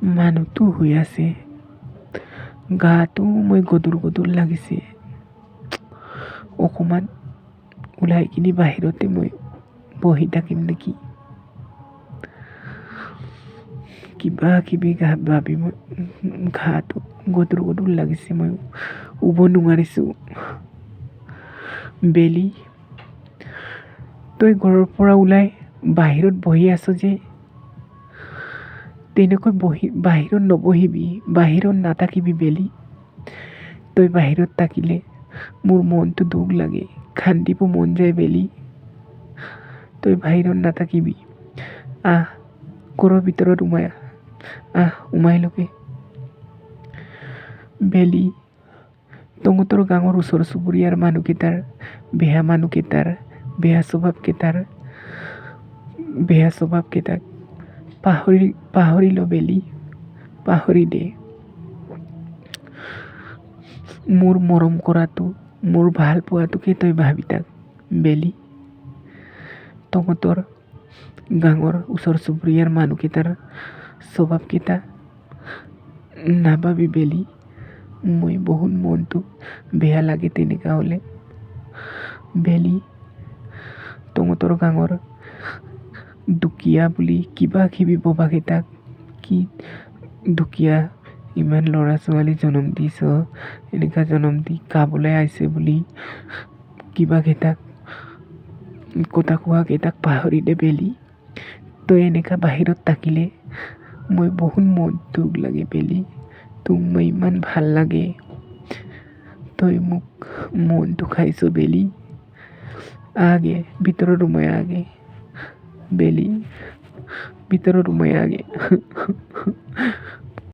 মানুহটো শুই আছে, গাটো মই গধুৰ লাগিছে। অকণমান ওলাই কিনি বাহিৰতে মই বহি থাকিম নেকি। কিবা কিবি ভাবি মই গাটো গধুৰ লাগিছে, মই শুব নোৱাৰিছোঁ। বেলি, তই ঘৰৰ পৰা ওলাই বাহিৰত বহি আছ যে, তেনেকৈ বাহিৰত নবহিবি, বাহিৰত নাথাকিবি বেলি। তই বাহিৰত থাকিলে মোৰ মনটো দুখ লাগে, কান্দিব মন যায় বেলি। তই বাহিৰত নাথাকিবি, আহ ঘৰৰ ভিতৰত সোমাই লগে। বেলি, তহঁতৰ গাঁৱৰ ওচৰ চুবুৰীয়াৰ মানুহকেইটাৰ বেয়া স্বভাৱকেইটাক পাহৰি ল বেলি, পাহৰি দে। মোৰ মৰম কৰাটো, মোৰ ভাল পোৱাটোকে তই ভাবি থাক বেলি। তহঁতৰ গাঁৱৰ ওচৰ চুবুৰীয়াৰ মানুহকেইটাৰ স্বভাৱকেইটা নাভাবি বেলি। মই বহুত মনটো বেয়া লাগে তেনেকা হ'লে। বেলি, তহঁতৰ গাঁৱৰ দুখীয়া বুলি কিবা কিবি ববাকেইটাক, কি দুখীয়া ইমান ল'ৰা ছোৱালী জনম দিছ, এনেকা জনম দি খাবলৈ আহিছে বুলি কিবা কেইটাক কথা কোৱাকেইটাক পাহৰি দে বেলি। তই এনেকা বাহিৰত থাকিলে মই বহুত মন দুখ লাগে বেলি। তোক মই ইমান ভাল লাগে, তই মোক মন দুখাইছ বেলি। আগে ভিতৰৰ ৰুমাই আগে বেলি, ভিতৰৰ ৰুমাই আগে।